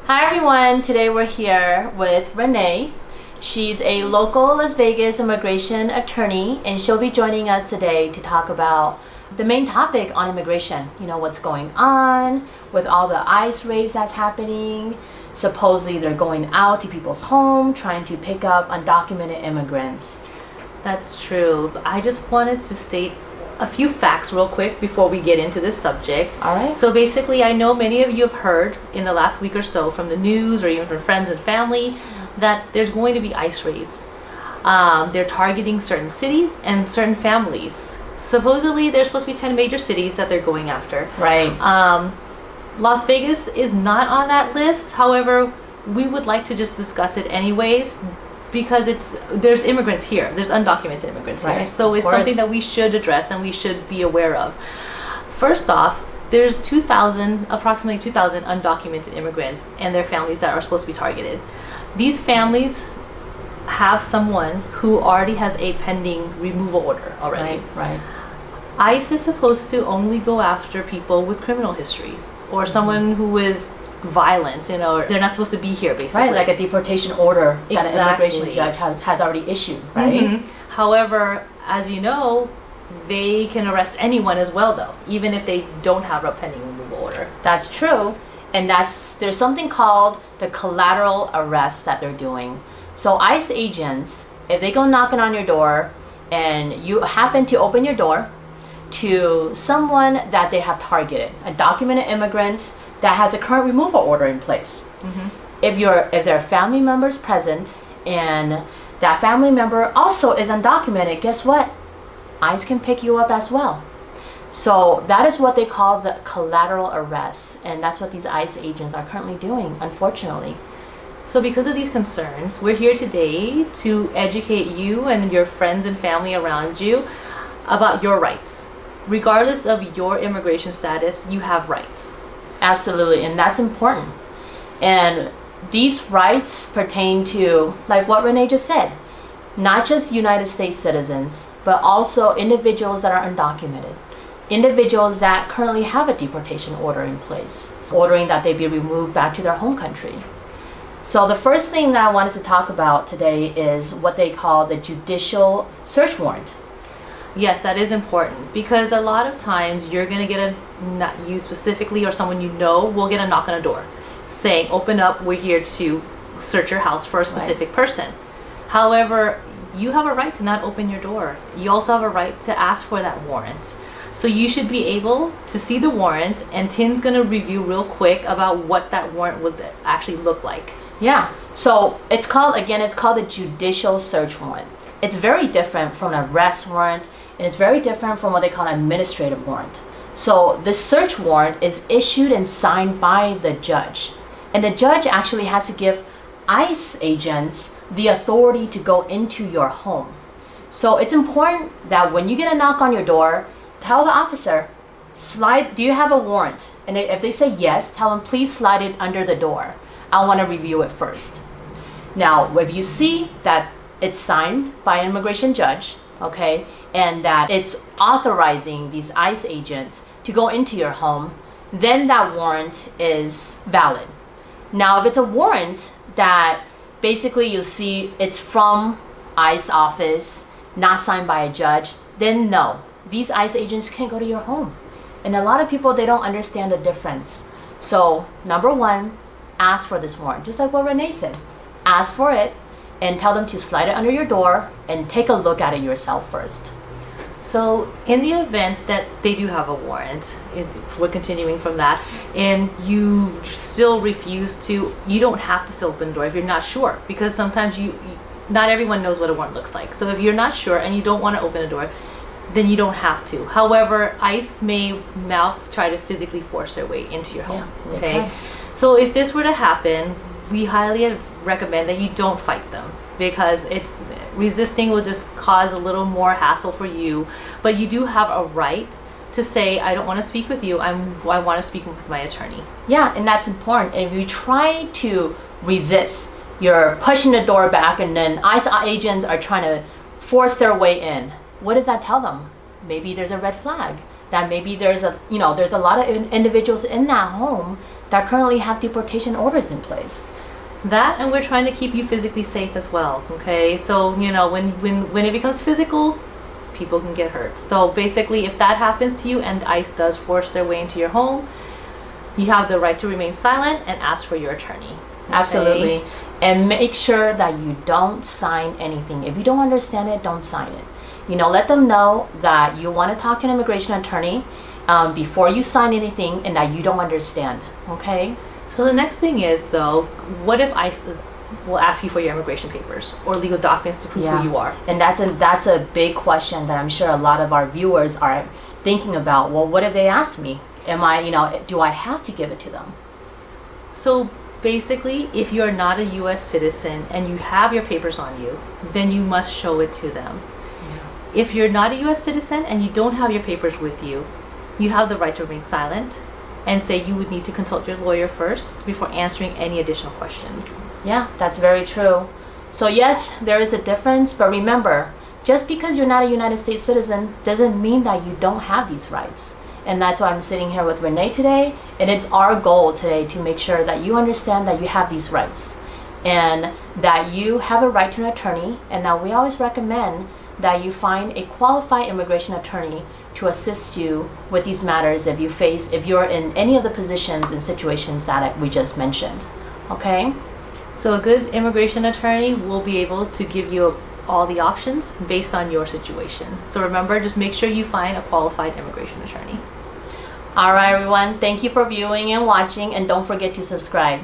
Hi everyone, today we're here with Ranee. She's a local Las Vegas immigration attorney and she'll be joining us today to talk about the main topic on immigration. You know, what's going on with all the ICE raids that's happening. Supposedly they're going out to people's home trying to pick up undocumented immigrants. That's true. I just wanted to state a few facts real quick before we get into this subject. All right. So basically, I know many of you have heard in the last week or so from the news or even from friends and family that there's going to be ICE raids. They're targeting certain cities and certain families. Supposedly, there's supposed to be 10 major cities that they're going after. Right. Las Vegas is not on that list. However, we would like to just discuss it anyways, because there's immigrants here. There's undocumented immigrants here. So it's something that we should address and we should be aware of. First off, there's approximately 2,000 undocumented immigrants and their families that are supposed to be targeted. These families have someone who already has a pending removal order already. Right. ICE is supposed to only go after people with criminal histories or someone who is violent, you know, they're not supposed to be here basically. Right, like a deportation order that an immigration judge has already issued, right? However, as you know, they can arrest anyone as well though, even if they don't have a pending removal order. That's true. And there's something called the collateral arrest that they're doing. So ICE agents, if they go knocking on your door and you happen to open your door to someone that they have targeted, a documented immigrant that has a current removal order in place. If there are family members present and that family member also is undocumented, guess what? ICE can pick you up as well. So that is what they call the collateral arrest, and that's what these ICE agents are currently doing, unfortunately. So because of these concerns, we're here today to educate you and your friends and family around you about your rights. Regardless of your immigration status, you have rights. Absolutely, and that's important. And these rights pertain to, like what Ranee just said, not just United States citizens, but also individuals that are undocumented, individuals that currently have a deportation order in place, ordering that they be removed back to their home country. So the first thing that I wanted to talk about today is what they call the judicial search warrant. Yes, that is important, because a lot of times you're going to get not you specifically or someone you know will get a knock on a door saying, open up, we're here to search your house for a specific person. However, you have a right to not open your door. You also have a right to ask for that warrant. So you should be able to see the warrant, and Tim's going to review real quick about what that warrant would actually look like. Yeah, so it's called a judicial search warrant. It's very different from an arrest warrant, and it's very different from what they call an administrative warrant. So the search warrant is issued and signed by the judge. And the judge actually has to give ICE agents the authority to go into your home. So it's important that when you get a knock on your door, tell the officer, do you have a warrant? And if they say yes, tell them, please slide it under the door. I want to review it first. Now, if you see that it's signed by an immigration judge, okay, and that it's authorizing these ICE agents to go into your home, then that warrant is valid. Now, if it's a warrant that basically you see it's from ICE office, not signed by a judge, then no, these ICE agents can't go to your home. And a lot of people, they don't understand the difference. So, number one, ask for this warrant, just like what Ranee said. Ask for it and tell them to slide it under your door and take a look at it yourself first. So in the event that they do have a warrant, we're continuing from that, and you still refuse to, you don't have to still open the door if you're not sure, because sometimes not everyone knows what a warrant looks like. So if you're not sure and you don't want to open a door, then you don't have to. However, ICE may now try to physically force their way into your home. Yeah, okay. So if this were to happen, we highly recommend that you don't fight them, because resisting will just cause a little more hassle for you. But you do have a right to say, I don't want to speak with you, I want to speak with my attorney. Yeah, and that's important. And if you try to resist, you're pushing the door back, and then ICE agents are trying to force their way in. What does that tell them? Maybe there's a red flag. That maybe there's a lot of individuals in that home that currently have deportation orders in place. That, and we're trying to keep you physically safe as well, okay? So, you know, when it becomes physical, people can get hurt. So basically, if that happens to you and ICE does force their way into your home, you have the right to remain silent and ask for your attorney. Okay? Absolutely. And make sure that you don't sign anything. If you don't understand it, don't sign it. You know, let them know that you want to talk to an immigration attorney before you sign anything and that you don't understand, okay? So the next thing is, though, what if ICE will ask you for your immigration papers or legal documents to prove who you are? And that's a big question that I'm sure a lot of our viewers are thinking about. Well, what if they ask me? Am I, you know, do I have to give it to them? So basically, if you're not a U.S. citizen and you have your papers on you, then you must show it to them. Yeah. If you're not a U.S. citizen and you don't have your papers with you, you have the right to remain silent and say you would need to consult your lawyer first before answering any additional questions. Yeah, that's very true. So yes, there is a difference, but remember, just because you're not a United States citizen doesn't mean that you don't have these rights. And that's why I'm sitting here with Ranee today, and it's our goal today to make sure that you understand that you have these rights and that you have a right to an attorney, and that we always recommend that you find a qualified immigration attorney to assist you with these matters if you're in any of the positions and situations that we just mentioned. Okay? So a good immigration attorney will be able to give you all the options based on your situation. So remember, just make sure you find a qualified immigration attorney. All right, everyone. Thank you for viewing and watching, and don't forget to subscribe.